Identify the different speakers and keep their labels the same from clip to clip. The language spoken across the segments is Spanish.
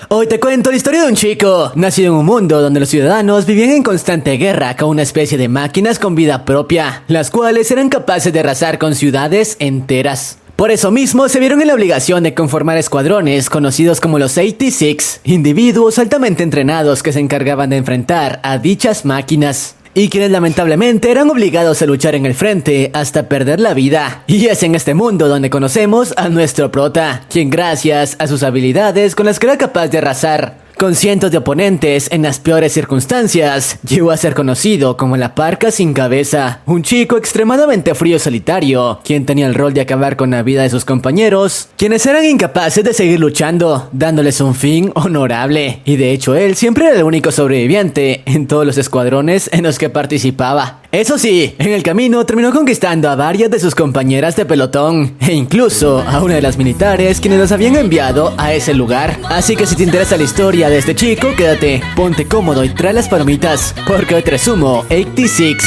Speaker 1: Hoy te cuento la historia de un chico, nacido en un mundo donde los ciudadanos vivían en constante guerra con una especie de máquinas con vida propia, las cuales eran capaces de arrasar con ciudades enteras. Por eso mismo se vieron en la obligación de conformar escuadrones conocidos como los 86, individuos altamente entrenados que se encargaban de enfrentar a dichas máquinas, y quienes lamentablemente eran obligados a luchar en el frente hasta perder la vida. Y es en este mundo donde conocemos a nuestro prota, quien gracias a sus habilidades con las que era capaz de arrasar con cientos de oponentes en las peores circunstancias, llegó a ser conocido como la Parca sin cabeza, un chico extremadamente frío y solitario, quien tenía el rol de acabar con la vida de sus compañeros, quienes eran incapaces de seguir luchando, dándoles un fin honorable, y de hecho él siempre era el único sobreviviente en todos los escuadrones en los que participaba. Eso sí, en el camino terminó conquistando a varias de sus compañeras de pelotón, e incluso a una de las militares quienes los habían enviado a ese lugar. Así que si te interesa la historia de este chico, quédate, ponte cómodo y trae las palomitas, porque hoy te resumo 86.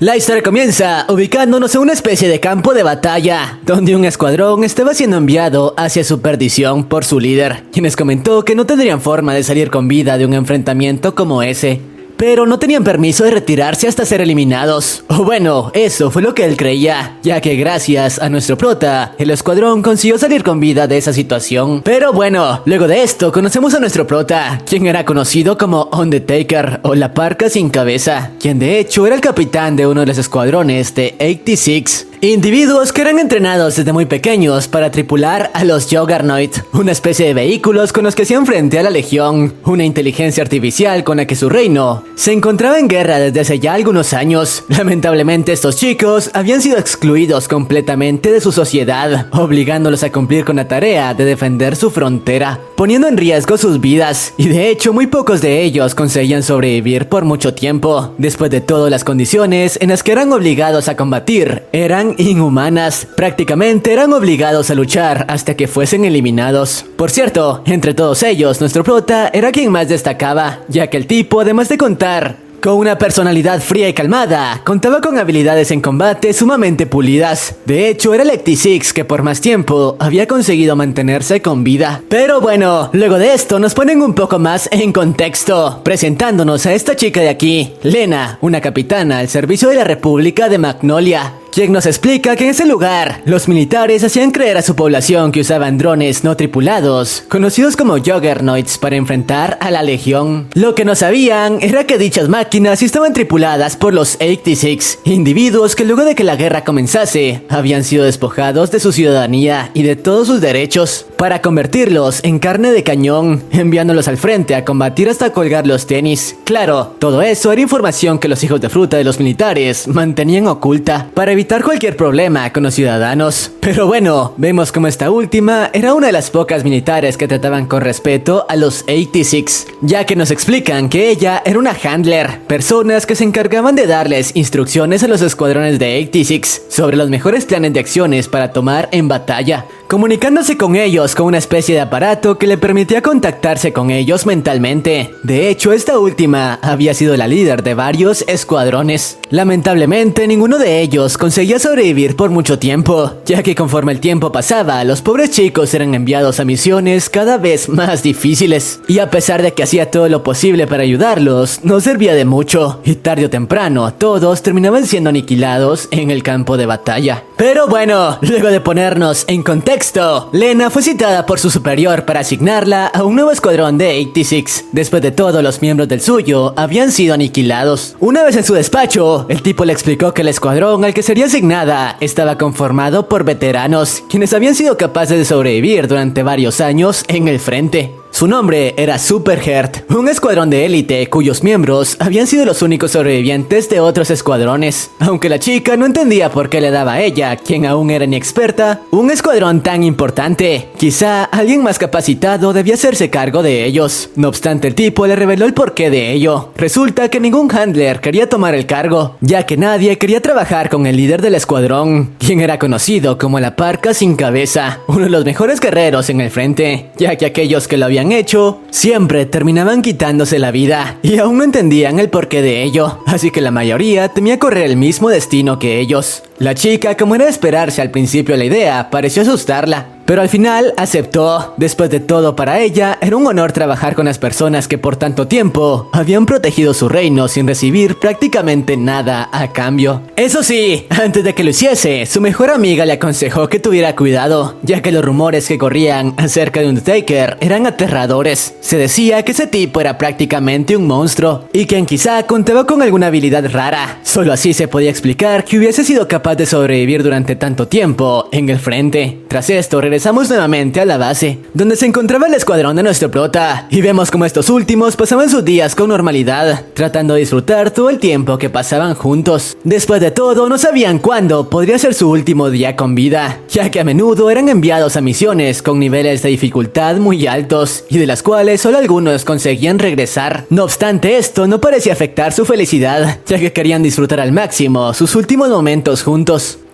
Speaker 1: La historia comienza ubicándonos en una especie de campo de batalla, donde un escuadrón estaba siendo enviado hacia su perdición por su líder, quien les comentó que no tendrían forma de salir con vida de un enfrentamiento como ese, pero no tenían permiso de retirarse hasta ser eliminados. O bueno, eso fue lo que él creía, ya que gracias a nuestro prota, el escuadrón consiguió salir con vida de esa situación. Pero bueno, luego de esto conocemos a nuestro prota, quien era conocido como Undertaker o la Parca sin cabeza, quien de hecho era el capitán de uno de los escuadrones de 86. Individuos que eran entrenados desde muy pequeños para tripular a los Juggernaut, una especie de vehículos con los que hacían frente a la Legión, una inteligencia artificial con la que su reino se encontraba en guerra desde hace ya algunos años. Lamentablemente estos chicos habían sido excluidos completamente de su sociedad, obligándolos a cumplir con la tarea de defender su frontera, poniendo en riesgo sus vidas, y de hecho muy pocos de ellos conseguían sobrevivir por mucho tiempo. Después de todo, las condiciones en las que eran obligados a combatir eran inhumanas, prácticamente eran obligados a luchar hasta que fuesen eliminados. Por cierto, entre todos ellos, nuestro prota era quien más destacaba, ya que el tipo, además de contar con una personalidad fría y calmada, contaba con habilidades en combate sumamente pulidas. De hecho, era el 86 que por más tiempo había conseguido mantenerse con vida. Pero bueno, luego de esto nos ponen un poco más en contexto, presentándonos a esta chica de aquí, Lena, una capitana al servicio de la República de Magnolia, quien nos explica que en ese lugar los militares hacían creer a su población que usaban drones no tripulados, conocidos como Juggernauts, para enfrentar a la Legión. Lo que no sabían era que dichas máquinas estaban tripuladas por los 86, individuos que luego de que la guerra comenzase, habían sido despojados de su ciudadanía y de todos sus derechos, para convertirlos en carne de cañón, enviándolos al frente a combatir hasta colgar los tenis. Claro, todo eso era información que los hijos de fruta de los militares mantenían oculta, para evitar cualquier problema con los ciudadanos. Pero bueno, vemos como esta última era una de las pocas militares que trataban con respeto a los 86, ya que nos explican que ella era una handler, personas que se encargaban de darles instrucciones a los escuadrones de 86 sobre los mejores planes de acciones para tomar en batalla, comunicándose con ellos con una especie de aparato que le permitía contactarse con ellos mentalmente. De hecho, esta última había sido la líder de varios escuadrones. Lamentablemente, ninguno de ellos conseguía sobrevivir por mucho tiempo, ya que conforme el tiempo pasaba, los pobres chicos eran enviados a misiones cada vez más difíciles. Y a pesar de que hacía todo lo posible para ayudarlos, no servía de mucho, y tarde o temprano, todos terminaban siendo aniquilados en el campo de batalla. Pero bueno, luego de ponernos en contexto, Lena fue citada por su superior para asignarla a un nuevo escuadrón de 86. Después de todo, los miembros del suyo habían sido aniquilados. Una vez en su despacho, el tipo le explicó que el escuadrón al que sería asignada estaba conformado por veteranos, quienes habían sido capaces de sobrevivir durante varios años en el frente. Su nombre era Superheart, un escuadrón de élite cuyos miembros habían sido los únicos sobrevivientes de otros escuadrones. Aunque la chica no entendía por qué le daba a ella, quien aún era inexperta, un escuadrón tan importante. Quizá alguien más capacitado debía hacerse cargo de ellos. No obstante, el tipo le reveló el porqué de ello. Resulta que ningún handler quería tomar el cargo, ya que nadie quería trabajar con el líder del escuadrón, quien era conocido como la Parca sin cabeza, uno de los mejores guerreros en el frente, ya que aquellos que lo habían hecho siempre terminaban quitándose la vida y aún no entendían el porqué de ello, así que la mayoría temía correr el mismo destino que ellos. La chica, como era de esperarse al principio la idea, pareció asustarla, pero al final aceptó. Después de todo, para ella era un honor trabajar con las personas que por tanto tiempo habían protegido su reino sin recibir prácticamente nada a cambio. Eso sí, antes de que lo hiciese, su mejor amiga le aconsejó que tuviera cuidado, ya que los rumores que corrían acerca de Undertaker eran aterradores. Se decía que ese tipo era prácticamente un monstruo y quien quizá contaba con alguna habilidad rara. Solo así se podía explicar que hubiese sido capaz de sobrevivir durante tanto tiempo en el frente. Tras esto, regresamos nuevamente a la base, donde se encontraba el escuadrón de nuestro prota, y vemos como estos últimos pasaban sus días con normalidad, tratando de disfrutar todo el tiempo que pasaban juntos. Después de todo, no sabían cuándo podría ser su último día con vida, ya que a menudo eran enviados a misiones con niveles de dificultad muy altos, y de las cuales solo algunos conseguían regresar. No obstante, esto no parecía afectar su felicidad, ya que querían disfrutar al máximo sus últimos momentos juntos.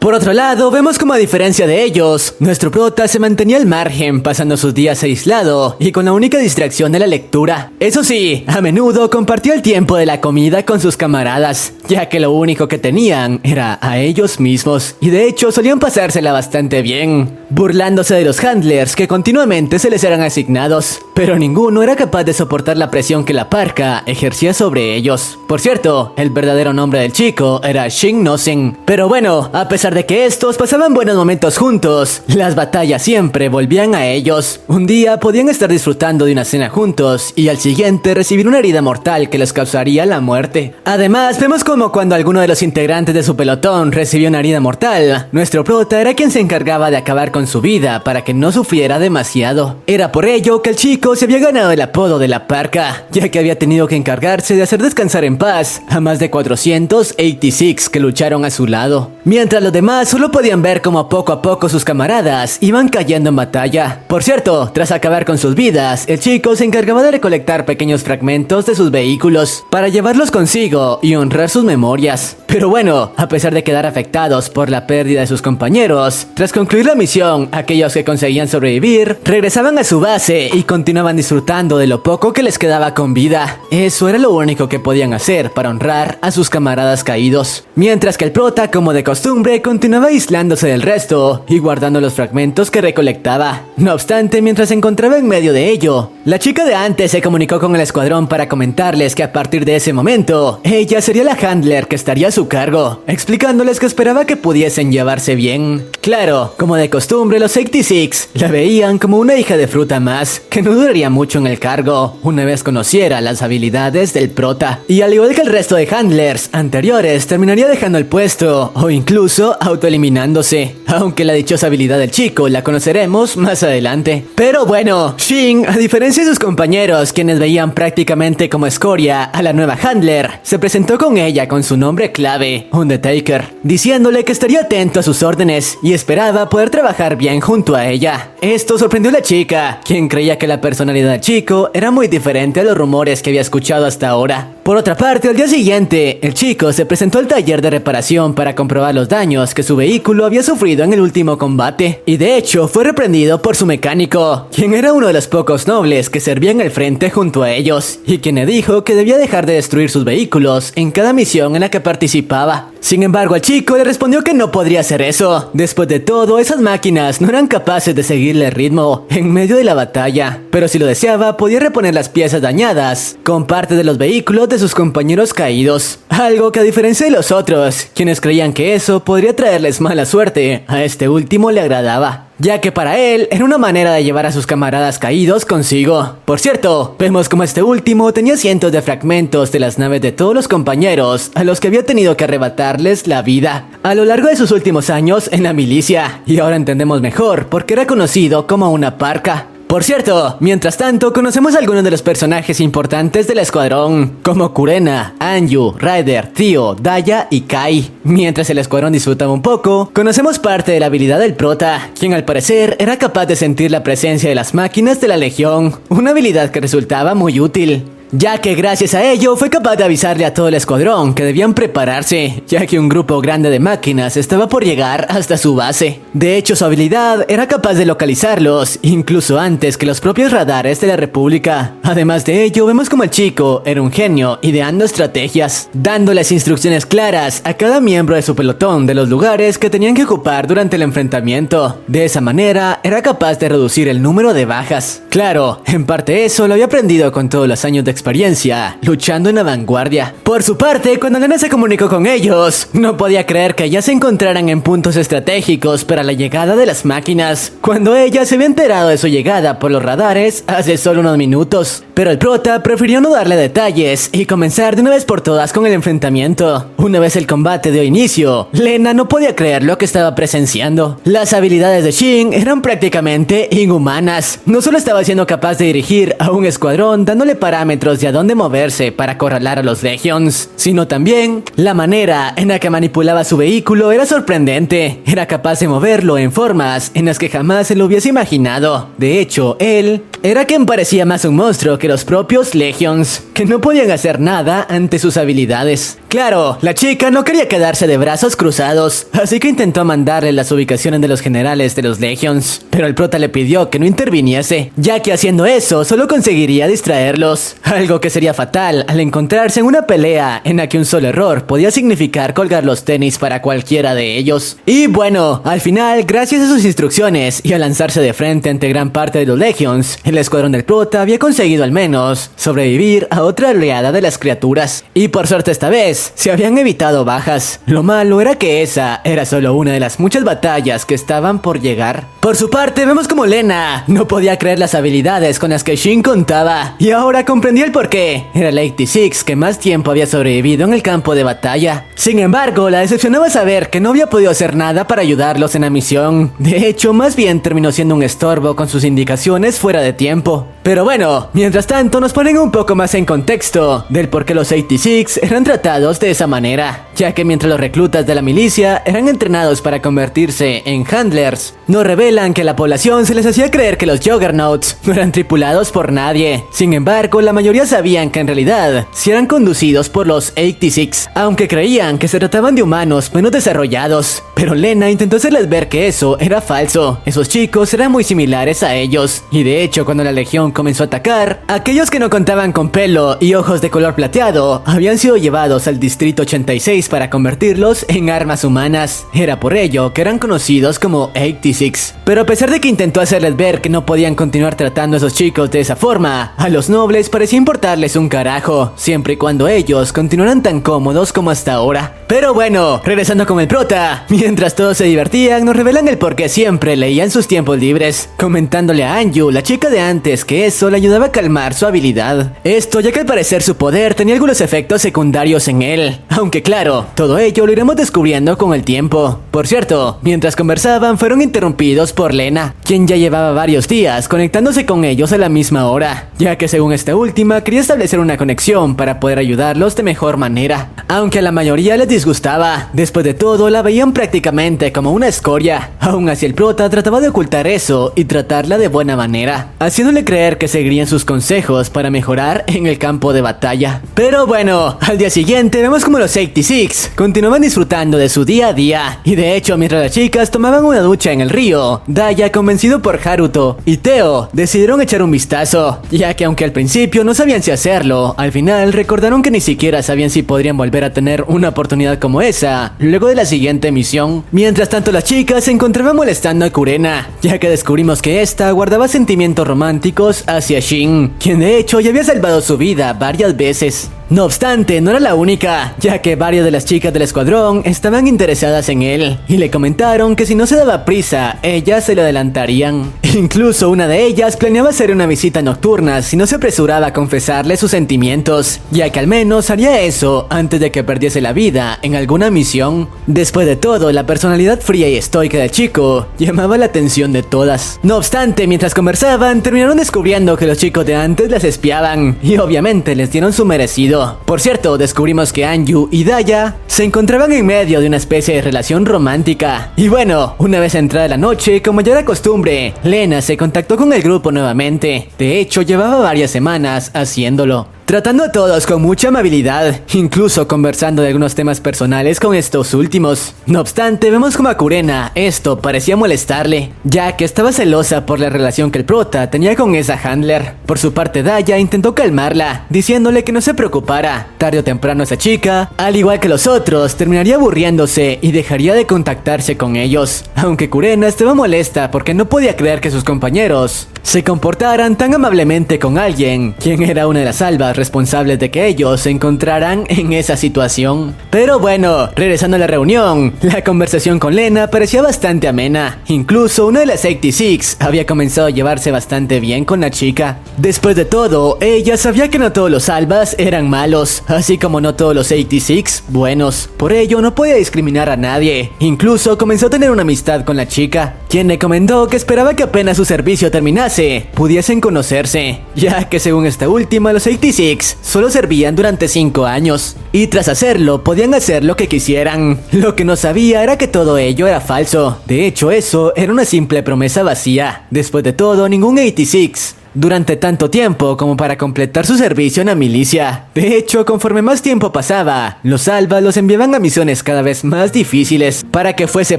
Speaker 1: Por otro lado, vemos como a diferencia de ellos, nuestro prota se mantenía al margen, pasando sus días aislado y con la única distracción de la lectura. Eso sí, a menudo compartía el tiempo de la comida con sus camaradas, ya que lo único que tenían era a ellos mismos, y de hecho solían pasársela bastante bien, burlándose de los handlers que continuamente se les eran asignados, pero ninguno era capaz de soportar la presión que la Parca ejercía sobre ellos. Por cierto, el verdadero nombre del chico era Shin Nosen, pero bueno, a pesar de que estos pasaban buenos momentos juntos, las batallas siempre volvían a ellos. Un día podían estar disfrutando de una cena juntos y al siguiente recibir una herida mortal que les causaría la muerte. Además, vemos como cuando alguno de los integrantes de su pelotón recibió una herida mortal, nuestro prota era quien se encargaba de acabar con su vida para que no sufriera demasiado. Era por ello que el chico se había ganado el apodo de la Parca, ya que había tenido que encargarse de hacer descansar en paz a más de 486 que lucharon a su lado, mientras los demás solo podían ver como poco a poco sus camaradas iban cayendo en batalla. Por cierto, tras acabar con sus vidas, el chico se encargaba de recolectar pequeños fragmentos de sus vehículos para llevarlos consigo y honrar sus memorias. Pero bueno, a pesar de quedar afectados por la pérdida de sus compañeros, tras concluir la misión, aquellos que conseguían sobrevivir regresaban a su base y continuaban disfrutando de lo poco que les quedaba con vida. Eso era lo único que podían hacer para honrar a sus camaradas caídos, mientras que el prota, como de costumbre, continuaba aislándose del resto y guardando los fragmentos que recolectaba. No obstante, mientras se encontraba en medio de ello, la chica de antes se comunicó con el escuadrón para comentarles que a partir de ese momento, ella sería la handler que estaría a su cargo, explicándoles que esperaba que pudiesen llevarse bien. Claro, como de costumbre, los 86 la veían como una hija de fruta más, que no duraría mucho en el cargo, una vez conociera las habilidades del prota, y al igual que el resto de handlers anteriores, terminaría dejando el puesto, o incluso autoeliminándose, aunque la dichosa habilidad del chico la conoceremos más adelante. Pero bueno, Shin, a diferencia de sus compañeros, quienes veían prácticamente como escoria a la nueva handler, se presentó con ella con su nombre clave, Undertaker, diciéndole que estaría atento a sus órdenes y esperaba poder trabajar bien junto a ella. Esto sorprendió a la chica, quien creía que la personalidad del chico era muy diferente a los rumores que había escuchado hasta ahora. Por otra parte, al día siguiente, el chico se presentó al taller de reparación para comprobar los daños que su vehículo había sufrido en el último combate, y de hecho fue reprendido por su mecánico, quien era uno de los pocos nobles que servía en el frente junto a ellos, y quien le dijo que debía dejar de destruir sus vehículos en cada misión en la que participaba. Sin embargo, el chico le respondió que no podría hacer eso. Después de todo, esas máquinas no eran capaces de seguirle el ritmo en medio de la batalla, pero si lo deseaba, podía reponer las piezas dañadas con parte de los vehículos de sus compañeros caídos, algo que a diferencia de los otros, quienes creían que eso podría traerles mala suerte, a este último le agradaba, ya que para él era una manera de llevar a sus camaradas caídos consigo. Por cierto, vemos como este último tenía cientos de fragmentos de las naves de todos los compañeros a los que había tenido que arrebatarles la vida a lo largo de sus últimos años en la milicia, y ahora entendemos mejor por qué era conocido como una Parca. Por cierto, mientras tanto, conocemos a algunos de los personajes importantes del escuadrón, como Kurena, Anju, Ryder, Tio, Daya y Kai. Mientras el escuadrón disfrutaba un poco, conocemos parte de la habilidad del prota, quien al parecer era capaz de sentir la presencia de las máquinas de la Legión, una habilidad que resultaba muy útil, ya que gracias a ello fue capaz de avisarle a todo el escuadrón que debían prepararse, ya que un grupo grande de máquinas estaba por llegar hasta su base. De hecho, su habilidad era capaz de localizarlos, incluso antes que los propios radares de la República. Además de ello, vemos como el chico era un genio ideando estrategias, dándoles instrucciones claras a cada miembro de su pelotón de los lugares que tenían que ocupar durante el enfrentamiento. De esa manera, era capaz de reducir el número de bajas. Claro, en parte eso lo había aprendido con todos los años de experiencia, luchando en la vanguardia. Por su parte, cuando Lena se comunicó con ellos, no podía creer que ya se encontraran en puntos estratégicos para la llegada de las máquinas, cuando ella se había enterado de su llegada por los radares hace solo unos minutos. Pero el prota prefirió no darle detalles y comenzar de una vez por todas con el enfrentamiento. Una vez el combate dio inicio, Lena no podía creer lo que estaba presenciando. Las habilidades de Shin eran prácticamente inhumanas. No solo estaba siendo capaz de dirigir a un escuadrón dándole parámetros de a dónde moverse para acorralar a los Legions, sino también la manera en la que manipulaba su vehículo era sorprendente. Era capaz de moverlo en formas en las que jamás se lo hubiese imaginado. De hecho, él era quien parecía más un monstruo que los propios Legions, que no podían hacer nada ante sus habilidades. Claro, la chica no quería quedarse de brazos cruzados, así que intentó mandarle las ubicaciones de los generales de los Legions, pero el prota le pidió que no interviniese, ya que haciendo eso solo conseguiría distraerlos, algo que sería fatal al encontrarse en una pelea en la que un solo error podía significar colgar los tenis para cualquiera de ellos. Y bueno, al final, gracias a sus instrucciones y a lanzarse de frente ante gran parte de los Legions, el escuadrón del prota había conseguido al menos sobrevivir a otra oleada de las criaturas. Y por suerte esta vez, se habían evitado bajas. Lo malo era que esa era solo una de las muchas batallas que estaban por llegar. Por su parte, vemos como Lena no podía creer las habilidades con las que Shin contaba, y ahora comprendía el porqué. Era el 86 que más tiempo había sobrevivido en el campo de batalla. Sin embargo, la decepcionaba saber que no había podido hacer nada para ayudarlos en la misión. De hecho, más bien terminó siendo un estorbo con sus indicaciones fuera de tiempo. Pero bueno, mientras tanto nos ponen un poco más en contexto del por qué los 86 eran tratados de esa manera, ya que mientras los reclutas de la milicia eran entrenados para convertirse en handlers, nos revelan que a la población se les hacía creer que los Juggernauts no eran tripulados por nadie. Sin embargo, la mayoría sabían que en realidad sí eran conducidos por los 86, aunque creían que se trataban de humanos menos desarrollados. Pero Lena intentó hacerles ver que eso era falso. Esos chicos eran muy similares a ellos, y de hecho cuando la Legión comenzó a atacar, aquellos que no contaban con pelo y ojos de color plateado habían sido llevados al Distrito 86 para convertirlos en armas humanas. Era por ello que eran conocidos como 86. Pero a pesar de que intentó hacerles ver que no podían continuar tratando a esos chicos de esa forma, a los nobles parecía importarles un carajo, siempre y cuando ellos continuaran tan cómodos como hasta ahora. Pero bueno, regresando con el prota, mientras todos se divertían, nos revelan el por qué siempre leían sus tiempos libres, comentándole a Anju, la chica de antes, que eso le ayudaba a calmar su habilidad. Esto ya que al parecer su poder tenía algunos efectos secundarios en él, aunque claro, todo ello lo iremos descubriendo con el tiempo. Por cierto, mientras conversaban fueron interrumpidos por Lena, quien ya llevaba varios días conectándose con ellos a la misma hora, ya que según esta última quería establecer una conexión para poder ayudarlos de mejor manera, aunque a la mayoría les disgustaba. Después de todo, la veían prácticamente como una escoria. Aún así, el prota trataba de ocultar eso y tratarla de buena manera, haciéndole creer que seguirían sus consejos para mejorar en el campo de batalla. Pero bueno, al día siguiente vemos como los 86 continuaban disfrutando de su día a día, y de hecho mientras las chicas tomaban una ducha en el río, Daya, convencido por Haruto, y Teo decidieron echar un vistazo, ya que aunque al principio no sabían si hacerlo, al final recordaron que ni siquiera sabían si podrían volver a tener una oportunidad como esa luego de la siguiente misión. Mientras tanto, las chicas se encontraban molestando a Kurena, ya que descubrimos que esta guardaba sentimientos románticos hacia Shin, quien de hecho ya había salvado su vida varias veces. No obstante, no era la única, ya que varias de las chicas del escuadrón estaban interesadas en él y le comentaron que si no se daba prisa, ellas se lo adelantarían. Incluso una de ellas planeaba hacer una visita nocturna si no se apresuraba a confesarle sus sentimientos, ya que al menos haría eso antes de que perdiese la vida en alguna misión. Después de todo, la personalidad fría y estoica del chico llamaba la atención de todas. No obstante, mientras conversaban, terminaron descubriendo que los chicos de antes las espiaban y obviamente les dieron su merecido. Por cierto, descubrimos que Anju y Daya se encontraban en medio de una especie de relación romántica. Y bueno, una vez entrada la noche, como ya era costumbre, Lena se contactó con el grupo nuevamente. De hecho, llevaba varias semanas haciéndolo, tratando a todos con mucha amabilidad, incluso conversando de algunos temas personales con estos últimos. No obstante, vemos como a Kurena esto parecía molestarle, ya que estaba celosa por la relación que el prota tenía con esa handler. Por su parte, Daya intentó calmarla, diciéndole que no se preocupara. Tarde o temprano esa chica, al igual que los otros, terminaría aburriéndose y dejaría de contactarse con ellos. Aunque Kurena estaba molesta porque no podía creer que sus compañeros se comportaran tan amablemente con alguien, quien era una de las albas responsables de que ellos se encontraran en esa situación. Pero bueno, regresando a la reunión, la conversación con Lena parecía bastante amena. Incluso uno de las 86 había comenzado a llevarse bastante bien con la chica. Después de todo, ella sabía que no todos los albas eran malos, así como no todos los 86 buenos. Por ello no podía discriminar a nadie. Incluso comenzó a tener una amistad con la chica, quien le comentó que esperaba que apenas su servicio terminase, pudiesen conocerse, ya que según esta última, los 86 solo servían durante 5 años, y tras hacerlo, podían hacer lo que quisieran. Lo que no sabía era que todo ello era falso. De hecho, eso era una simple promesa vacía. Después de todo, ningún 86 durante tanto tiempo como para completar su servicio en la milicia. De hecho, conforme más tiempo pasaba, los albas los enviaban a misiones cada vez más difíciles, para que fuese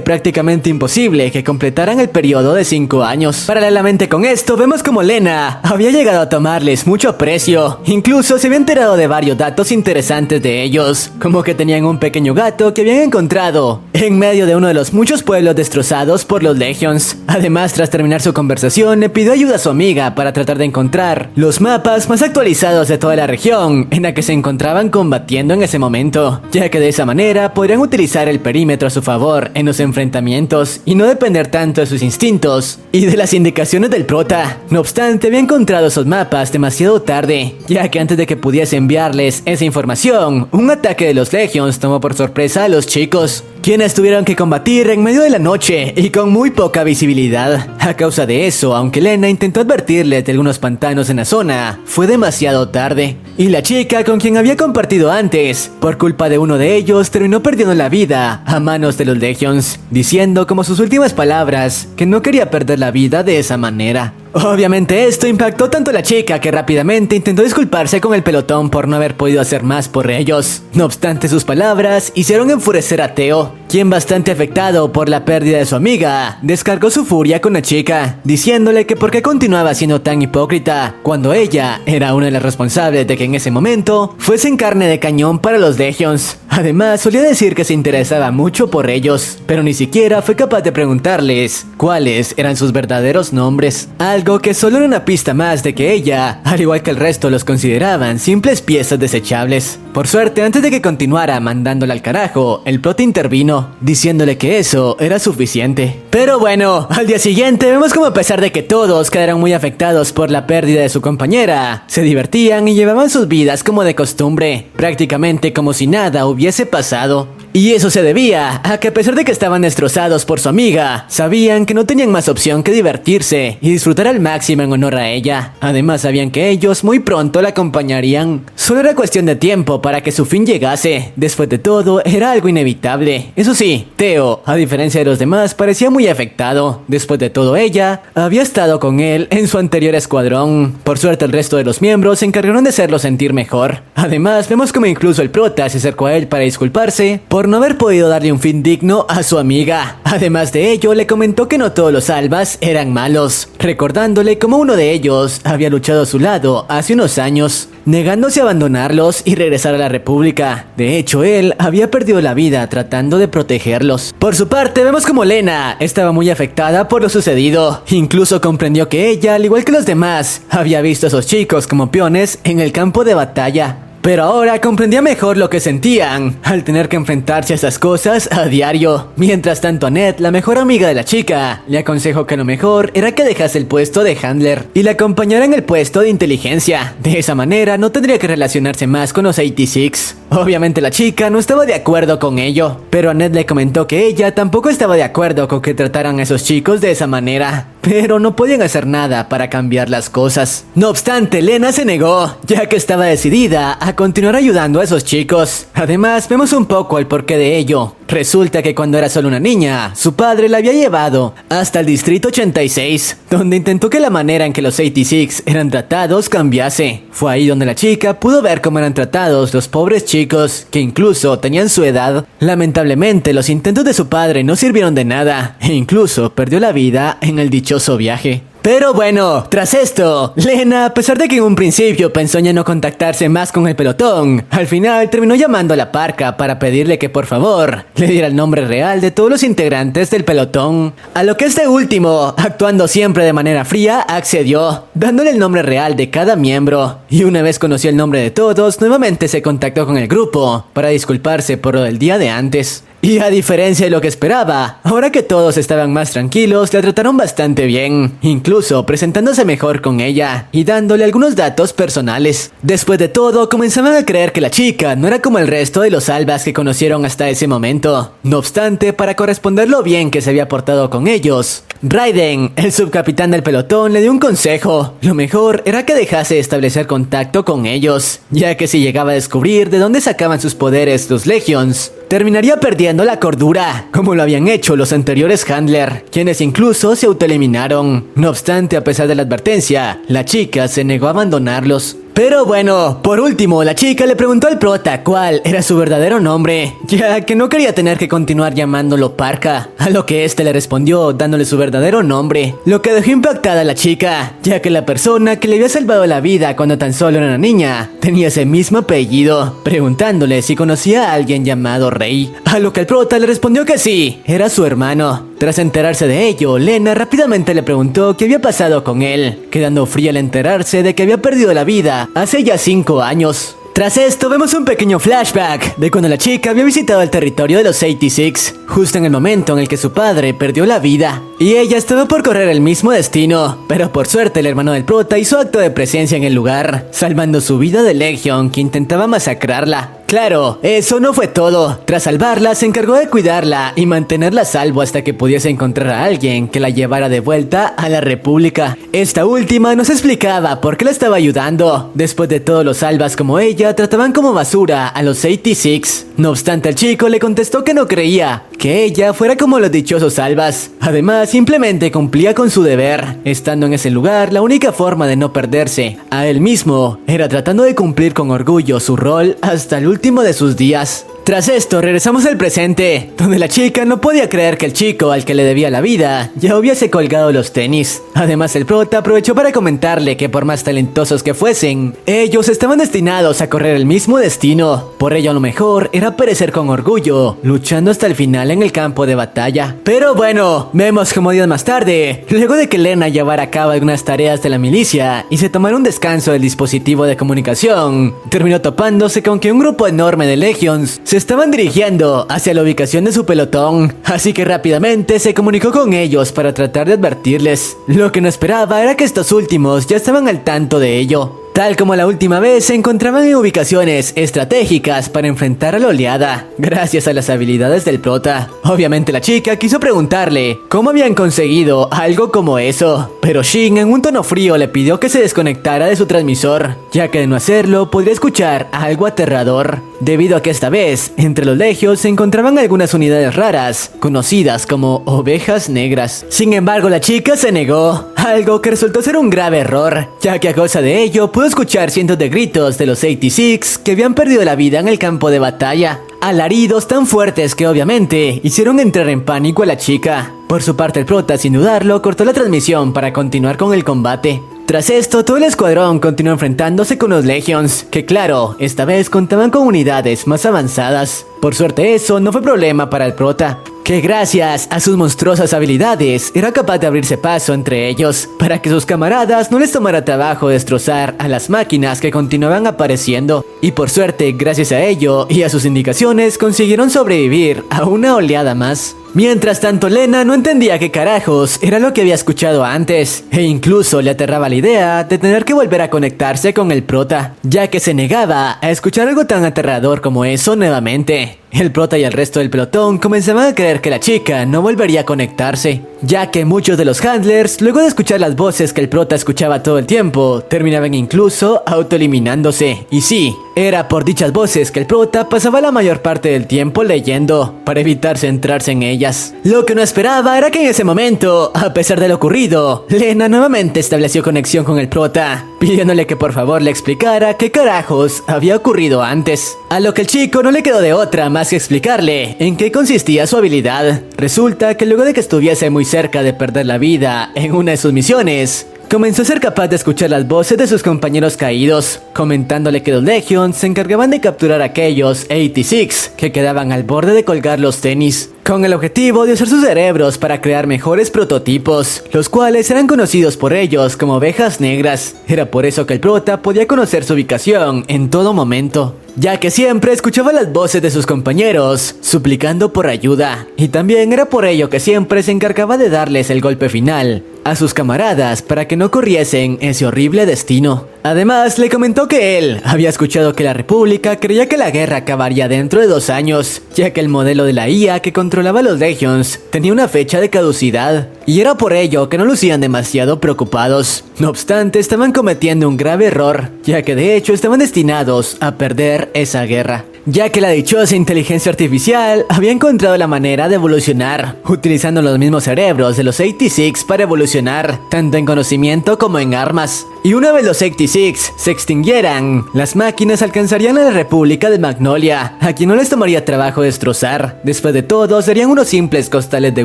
Speaker 1: prácticamente imposible que completaran el periodo de 5 años. Paralelamente con esto, vemos como Lena había llegado a tomarles mucho aprecio. Incluso se había enterado de varios datos interesantes de ellos, como que tenían un pequeño gato que habían encontrado en medio de uno de los muchos pueblos destrozados por los Legions. Además, tras terminar su conversación, le pidió ayuda a su amiga para tratar de encontrar los mapas más actualizados de toda la región en la que se encontraban combatiendo en ese momento, ya que de esa manera podrían utilizar el perímetro a su favor en los enfrentamientos y no depender tanto de sus instintos y de las indicaciones del prota. No obstante, había encontrado esos mapas demasiado tarde, ya que antes de que pudiese enviarles esa información, un ataque de los Legions tomó por sorpresa a los chicos, quienes tuvieron que combatir en medio de la noche y con muy poca visibilidad. A causa de eso, aunque Lena intentó advertirles de algunos pantanos en la zona, fue demasiado tarde, y la chica con quien había compartido antes, por culpa de uno de ellos, terminó perdiendo la vida a manos de los Legions, diciendo como sus últimas palabras que no quería perder la vida de esa manera. Obviamente esto impactó tanto a la chica que rápidamente intentó disculparse con el pelotón por no haber podido hacer más por ellos. No obstante, sus palabras hicieron enfurecer a Teo, quien, bastante afectado por la pérdida de su amiga, descargó su furia con la chica, diciéndole que por qué continuaba siendo tan hipócrita cuando ella era una de las responsables de que en ese momento fuesen carne de cañón para los Legions. Además, solía decir que se interesaba mucho por ellos, pero ni siquiera fue capaz de preguntarles cuáles eran sus verdaderos nombres. Algo que solo era una pista más de que ella, al igual que el resto, los consideraban simples piezas desechables. Por suerte, antes de que continuara mandándola al carajo, el prota intervino, diciéndole que eso era suficiente. Pero bueno, al día siguiente vemos como, a pesar de que todos quedaron muy afectados por la pérdida de su compañera, se divertían y llevaban sus vidas como de costumbre, prácticamente como si nada hubiese pasado. Y eso se debía a que, a pesar de que estaban destrozados por su amiga, sabían que no tenían más opción que divertirse y disfrutar al máximo en honor a ella. Además, sabían que ellos muy pronto la acompañarían. Solo era cuestión de tiempo para que su fin llegase. Después de todo, era algo inevitable. Eso sí, Teo, a diferencia de los demás, parecía muy afectado. Después de todo, ella había estado con él en su anterior escuadrón. Por suerte, el resto de los miembros se encargaron de hacerlo sentir mejor. Además, vemos como incluso el prota se acercó a él para disculparse por no haber podido darle un fin digno a su amiga. Además de ello, le comentó que no todos los albas eran malos, recordándole cómo uno de ellos había luchado a su lado hace unos años, negándose a abandonarlos y regresar a la República. De hecho, él había perdido la vida tratando de protegerlos. Por su parte, vemos como Lena estaba muy afectada por lo sucedido. Incluso comprendió que ella, al igual que los demás, había visto a esos chicos como peones en el campo de batalla. pero ahora comprendía mejor lo que sentían al tener que enfrentarse a esas cosas a diario. Mientras tanto, Annette, la mejor amiga de la chica, le aconsejó que lo mejor era que dejase el puesto de handler y la acompañara en el puesto de inteligencia. De esa manera no tendría que relacionarse más con los 86. Obviamente la chica no estaba de acuerdo con ello, pero Annette le comentó que ella tampoco estaba de acuerdo con que trataran a esos chicos de esa manera, pero no podían hacer nada para cambiar las cosas. No obstante, Lena se negó, ya que estaba decidida a continuar ayudando a esos chicos. Además, vemos un poco el porqué de ello. Resulta que cuando era solo una niña, su padre la había llevado hasta el Distrito 86, donde intentó que la manera en que los 86 eran tratados cambiase. Fue ahí donde la chica pudo ver cómo eran tratados los pobres chicos, que incluso tenían su edad. Lamentablemente, los intentos de su padre no sirvieron de nada, e incluso perdió la vida en el dichoso viaje. Pero bueno, tras esto, Lena, a pesar de que en un principio pensó en ya no contactarse más con el pelotón, al final terminó llamando a la parca para pedirle que por favor le diera el nombre real de todos los integrantes del pelotón. A lo que este último, actuando siempre de manera fría, accedió, dándole el nombre real de cada miembro. Y una vez conoció el nombre de todos, nuevamente se contactó con el grupo para disculparse por lo del día de antes. Y a diferencia de lo que esperaba, ahora que todos estaban más tranquilos, la trataron bastante bien, incluso presentándose mejor con ella y dándole algunos datos personales. Después de todo, comenzaban a creer que la chica no era como el resto de los albas que conocieron hasta ese momento. No obstante, para corresponder lo bien que se había portado con ellos, Raiden, el subcapitán del pelotón, le dio un consejo. Lo mejor era que dejase de establecer contacto con ellos, ya que si llegaba a descubrir de dónde sacaban sus poderes los Legions, terminaría perdiendo la cordura, como lo habían hecho los anteriores Handler, quienes incluso se autoeliminaron. No obstante, a pesar de la advertencia, la chica se negó a abandonarlos. Pero bueno, por último, la chica le preguntó al prota cuál era su verdadero nombre, ya que no quería tener que continuar llamándolo Parka, a lo que este le respondió dándole su verdadero nombre, lo que dejó impactada a la chica, ya que la persona que le había salvado la vida cuando tan solo era una niña tenía ese mismo apellido, preguntándole si conocía a alguien llamado Rey, a lo que el prota le respondió que sí, era su hermano. Tras enterarse de ello, Lena rápidamente le preguntó qué había pasado con él, quedando fría al enterarse de que había perdido la vida hace ya 5 años. Tras esto vemos un pequeño flashback de cuando la chica había visitado el territorio de los 86, justo en el momento en el que su padre perdió la vida, y ella estaba por correr el mismo destino, pero por suerte el hermano del prota hizo acto de presencia en el lugar, salvando su vida de Legion, que intentaba masacrarla. Claro, eso no fue todo. Tras salvarla, se encargó de cuidarla y mantenerla a salvo hasta que pudiese encontrar a alguien que la llevara de vuelta a la República. Esta última nos explicaba por qué la estaba ayudando. Después de todo, los albas como ella trataban como basura a los 86. No obstante, el chico le contestó que no creía que ella fuera como los dichosos albas. Además, simplemente cumplía con su deber. Estando en ese lugar, la única forma de no perderse a él mismo era tratando de cumplir con orgullo su rol hasta el último de sus días. Tras esto, regresamos al presente, donde la chica no podía creer que el chico al que le debía la vida ya hubiese colgado los tenis. Además, el prota aprovechó para comentarle que por más talentosos que fuesen, ellos estaban destinados a correr el mismo destino. Por ello, lo mejor era perecer con orgullo, luchando hasta el final en el campo de batalla. Pero bueno, vemos como días más tarde, luego de que Lena llevara a cabo algunas tareas de la milicia y se tomara un descanso del dispositivo de comunicación, terminó topándose con que un grupo enorme de Legions se estaban dirigiendo hacia la ubicación de su pelotón, así que rápidamente se comunicó con ellos para tratar de advertirles. Lo que no esperaba era que estos últimos ya estaban al tanto de ello. Tal como la última vez, se encontraban en ubicaciones estratégicas para enfrentar a la oleada, gracias a las habilidades del prota. Obviamente la chica quiso preguntarle cómo habían conseguido algo como eso, pero Shin en un tono frío le pidió que se desconectara de su transmisor, ya que de no hacerlo podría escuchar algo aterrador, debido a que esta vez, entre los legios se encontraban algunas unidades raras, conocidas como ovejas negras. Sin embargo, la chica se negó, algo que resultó ser un grave error, ya que a causa de ello pudo escuchar cientos de gritos de los 86 que habían perdido la vida en el campo de batalla, alaridos tan fuertes que obviamente hicieron entrar en pánico a la chica. Por su parte, el prota, sin dudarlo, cortó la transmisión para continuar con el combate. Tras esto, todo el escuadrón continuó enfrentándose con los Legions, que claro, esta vez contaban con unidades más avanzadas. Por suerte eso no fue problema para el prota, que gracias a sus monstruosas habilidades era capaz de abrirse paso entre ellos para que sus camaradas no les tomara trabajo destrozar a las máquinas que continuaban apareciendo. Y por suerte, gracias a ello y a sus indicaciones, consiguieron sobrevivir a una oleada más. Mientras tanto, Lena no entendía qué carajos era lo que había escuchado antes, e incluso le aterraba la idea de tener que volver a conectarse con el prota, ya que se negaba a escuchar algo tan aterrador como eso nuevamente. El prota y el resto del pelotón comenzaban a creer que la chica no volvería a conectarse, ya que muchos de los handlers, luego de escuchar las voces que el prota escuchaba todo el tiempo, terminaban incluso autoeliminándose. Y sí, era por dichas voces que el prota pasaba la mayor parte del tiempo leyendo, para evitar centrarse en ellas. Lo que no esperaba era que en ese momento, a pesar de lo ocurrido, Lena nuevamente estableció conexión con el prota, pidiéndole que por favor le explicara qué carajos había ocurrido antes. A lo que el chico no le quedó de otra más que explicarle en qué consistía su habilidad. Resulta que luego de que estuviese muy cerca de perder la vida en una de sus misiones, comenzó a ser capaz de escuchar las voces de sus compañeros caídos, comentándole que los Legions se encargaban de capturar a aquellos 86 que quedaban al borde de colgar los tenis, con el objetivo de usar sus cerebros para crear mejores prototipos, los cuales eran conocidos por ellos como ovejas negras. Era por eso que el prota podía conocer su ubicación en todo momento, ya que siempre escuchaba las voces de sus compañeros suplicando por ayuda, y también era por ello que siempre se encargaba de darles el golpe final a sus camaradas para que no corriesen ese horrible destino. Además, le comentó que él había escuchado que la República creía que la guerra acabaría dentro de 2 años, ya que el modelo de la IA que controlaba los Legions tenía una fecha de caducidad, y era por ello que no lucían demasiado preocupados. No obstante, estaban cometiendo un grave error, ya que de hecho estaban destinados a perder esa guerra, ya que la dichosa inteligencia artificial había encontrado la manera de evolucionar, utilizando los mismos cerebros de los 86 para evolucionar, tanto en conocimiento como en armas. Y una vez los 86 se extinguieran, las máquinas alcanzarían a la República de Magnolia, a quien no les tomaría trabajo destrozar. Después de todo, serían unos simples costales de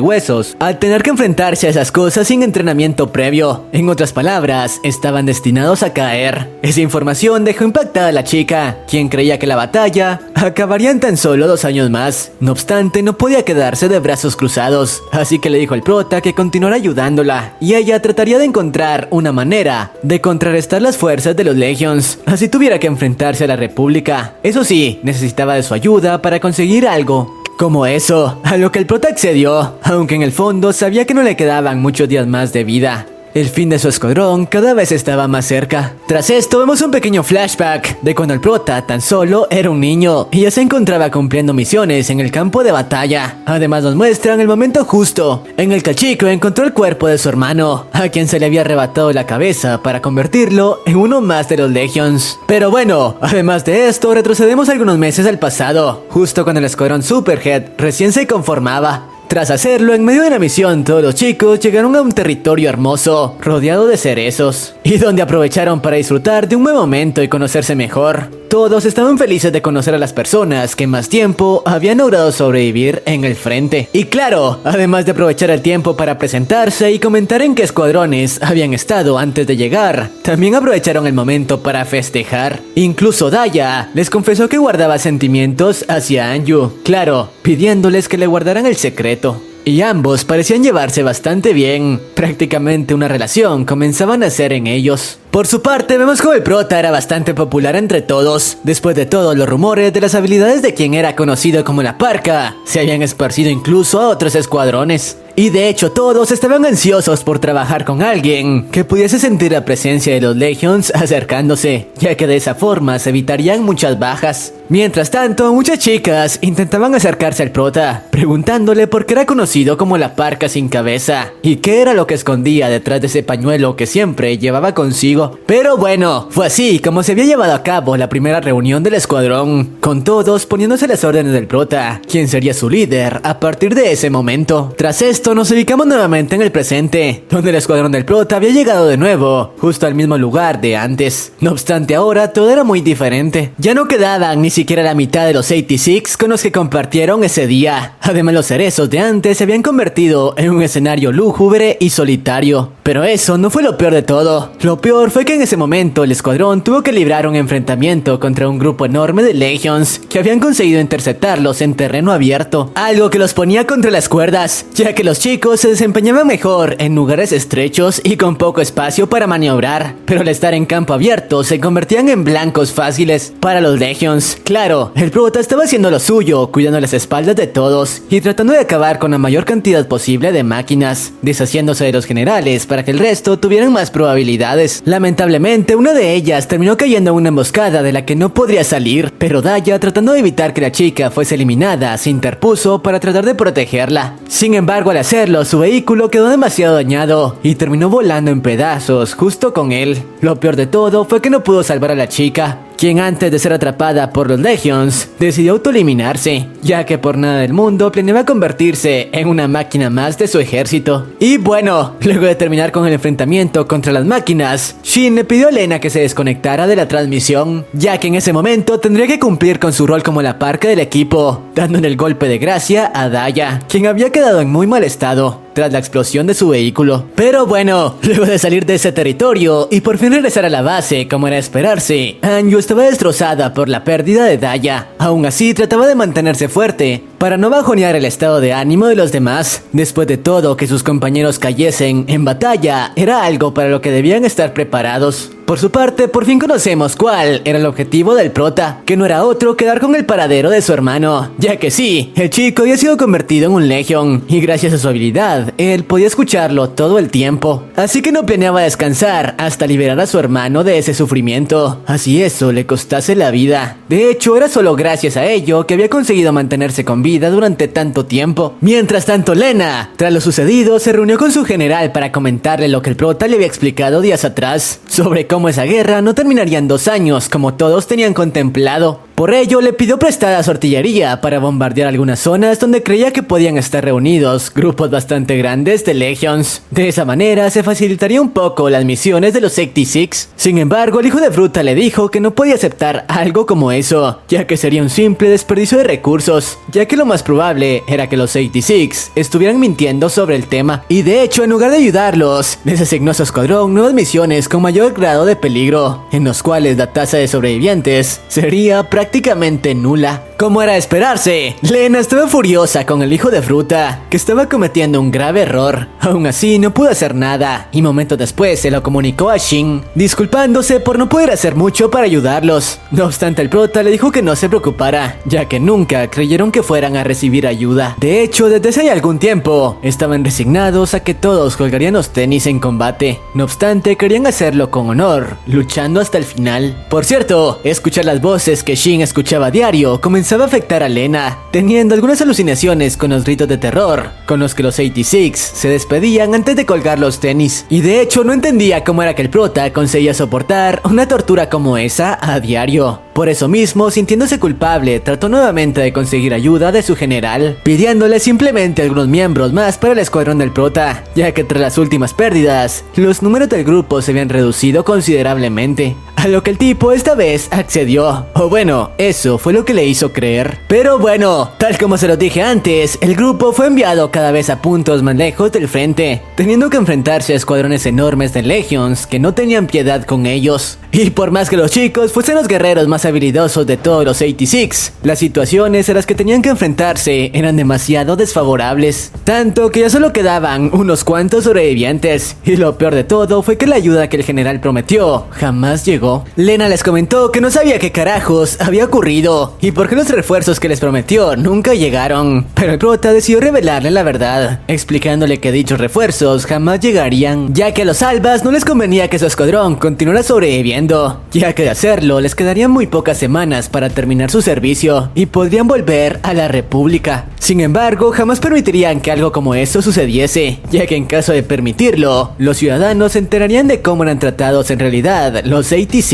Speaker 1: huesos, al tener que enfrentarse a esas cosas sin entrenamiento previo. En otras palabras, estaban destinados a caer. Esa información dejó impactada a la chica, quien creía que la batalla acabaría en tan solo 2 años más. No obstante, no podía quedarse de brazos cruzados, así que le dijo al prota que continuara ayudándola, y ella trataría de encontrar una manera de contrarrestar las fuerzas de los Legions, así tuviera que enfrentarse a la República. Eso sí, necesitaba de su ayuda para conseguir algo como eso, a lo que el prota accedió, aunque en el fondo sabía que no le quedaban muchos días más de vida. El fin de su escuadrón cada vez estaba más cerca. Tras esto vemos un pequeño flashback de cuando el prota tan solo era un niño y ya se encontraba cumpliendo misiones en el campo de batalla. Además nos muestran el momento justo en el que el chico encontró el cuerpo de su hermano, a quien se le había arrebatado la cabeza para convertirlo en uno más de los Legions. Pero bueno, además de esto retrocedemos algunos meses al pasado, justo cuando el escuadrón Superhead recién se conformaba. Tras hacerlo, en medio de la misión, todos los chicos llegaron a un territorio hermoso, rodeado de cerezos, y donde aprovecharon para disfrutar de un buen momento y conocerse mejor. Todos estaban felices de conocer a las personas que más tiempo habían logrado sobrevivir en el frente. Y claro, además de aprovechar el tiempo para presentarse y comentar en qué escuadrones habían estado antes de llegar, también aprovecharon el momento para festejar. Incluso Daya les confesó que guardaba sentimientos hacia Anju, claro, pidiéndoles que le guardaran el secreto. Y ambos parecían llevarse bastante bien, prácticamente una relación comenzaban a hacer en ellos. Por su parte, vemos como el prota era bastante popular entre todos. Después de todo, los rumores de las habilidades de quien era conocido como la Parca se habían esparcido incluso a otros escuadrones. Y de hecho todos estaban ansiosos por trabajar con alguien que pudiese sentir la presencia de los Legions acercándose, ya que de esa forma se evitarían muchas bajas. Mientras tanto, muchas chicas intentaban acercarse al prota, preguntándole por qué era conocido como la Parca sin cabeza, y qué era lo que escondía detrás de ese pañuelo que siempre llevaba consigo. Pero bueno, fue así como se había llevado a cabo la primera reunión del escuadrón, con todos poniéndose las órdenes del prota, quien sería su líder a partir de ese momento. Tras esto, nos ubicamos nuevamente en el presente, donde el escuadrón del prota había llegado de nuevo, justo al mismo lugar de antes. No obstante, ahora todo era muy diferente. Ya no quedaban ni siquiera la mitad de los 86 con los que compartieron ese día. Además, los cerezos de antes se habían convertido en un escenario lúgubre y solitario. Pero eso no fue lo peor de todo. Lo peor fue que en ese momento el escuadrón tuvo que librar un enfrentamiento contra un grupo enorme de Legions que habían conseguido interceptarlos en terreno abierto, algo que los ponía contra las cuerdas, ya que los chicos se desempeñaban mejor en lugares estrechos y con poco espacio para maniobrar, pero al estar en campo abierto se convertían en blancos fáciles para los Legions. Claro, el prota estaba haciendo lo suyo, cuidando las espaldas de todos y tratando de acabar con la mayor cantidad posible de máquinas, deshaciéndose de los generales para que el resto tuvieran más probabilidades. Lamentablemente, una de ellas terminó cayendo en una emboscada de la que no podría salir, pero Daya, tratando de evitar que la chica fuese eliminada, se interpuso para tratar de protegerla. Sin embargo, al hacerlo, su vehículo quedó demasiado dañado y terminó volando en pedazos justo con él. Lo peor de todo fue que no pudo salvar a la chica, quien antes de ser atrapada por los Legions, decidió autoeliminarse, ya que por nada del mundo planeaba convertirse en una máquina más de su ejército. Y bueno, luego de terminar con el enfrentamiento contra las máquinas, Shin le pidió a Lena que se desconectara de la transmisión, ya que en ese momento tendría que cumplir con su rol como la parca del equipo, dándole el golpe de gracia a Daya, quien había quedado en muy mal estado tras la explosión de su vehículo. Pero bueno, luego de salir de ese territorio y por fin regresar a la base como era de esperarse, Anju estaba destrozada por la pérdida de Daya. Aún así trataba de mantenerse fuerte para no bajonear el estado de ánimo de los demás. Después de todo, que sus compañeros cayesen en batalla era algo para lo que debían estar preparados. Por su parte, por fin conocemos cuál era el objetivo del prota, que no era otro que dar con el paradero de su hermano, ya que sí, el chico había sido convertido en un Legion, y gracias a su habilidad, él podía escucharlo todo el tiempo. Así que no planeaba descansar hasta liberar a su hermano de ese sufrimiento, así eso le costase la vida. De hecho, era solo gracias a ello que había conseguido mantenerse con vida durante tanto tiempo. Mientras tanto, Lena, tras lo sucedido, se reunió con su general para comentarle lo que el prota le había explicado días atrás, sobre cómo esa guerra no terminaría en 2 años como todos tenían contemplado. Por ello, le pidió prestada su artillería para bombardear algunas zonas donde creía que podían estar reunidos grupos bastante grandes de Legions. De esa manera, se facilitaría un poco las misiones de los 86. Sin embargo, el hijo de Fruta le dijo que no podía aceptar algo como eso, ya que sería un simple desperdicio de recursos, ya que lo más probable era que los 86 estuvieran mintiendo sobre el tema. Y de hecho, en lugar de ayudarlos, les asignó a su escuadrón nuevas misiones con mayor grado de peligro, en los cuales la tasa de sobrevivientes sería prácticamente nula. Como era de esperarse, Lena estaba furiosa con el hijo de Fruta, que estaba cometiendo un grave error. Aún así, no pudo hacer nada, y momentos después se lo comunicó a Shin, disculpándose por no poder hacer mucho para ayudarlos. No obstante, el prota le dijo que no se preocupara, ya que nunca creyeron que fueran a recibir ayuda. De hecho, desde hace algún tiempo, estaban resignados a que todos colgarían los tenis en combate. No obstante, querían hacerlo con honor, luchando hasta el final. Por cierto, escuchar las voces que Shin escuchaba a diario comenzaba a afectar a Lena, teniendo algunas alucinaciones con los gritos de terror con los que los 86 se despedían antes de colgar los tenis. Y de hecho no entendía cómo era que el prota conseguía soportar una tortura como esa a diario. Por eso mismo, sintiéndose culpable, trató nuevamente de conseguir ayuda de su general, pidiéndole simplemente algunos miembros más para el escuadrón del prota, ya que tras las últimas pérdidas, los números del grupo se habían reducido considerablemente. A lo que el tipo esta vez accedió, o bueno, eso fue lo que le hizo creer. Pero bueno, tal como se lo dije antes, el grupo fue enviado cada vez a puntos más lejos del frente, teniendo que enfrentarse a escuadrones enormes de Legions que no tenían piedad con ellos. Y por más que los chicos fuesen los guerreros más habilidosos de todos los 86, las situaciones a las que tenían que enfrentarse eran demasiado desfavorables, tanto que ya solo quedaban unos cuantos sobrevivientes, y lo peor de todo fue que la ayuda que el general prometió jamás llegó. Lena les comentó que no sabía qué carajos había ocurrido y por qué los refuerzos que les prometió nunca llegaron, pero el prota decidió revelarle la verdad, explicándole que dichos refuerzos jamás llegarían, ya que a los albas no les convenía que su escuadrón continuara sobreviviendo, ya que de hacerlo les quedarían muy pocas semanas para terminar su servicio y podrían volver a la República. Sin embargo, jamás permitirían que algo como eso sucediese, ya que en caso de permitirlo, los ciudadanos se enterarían de cómo eran tratados en realidad los 86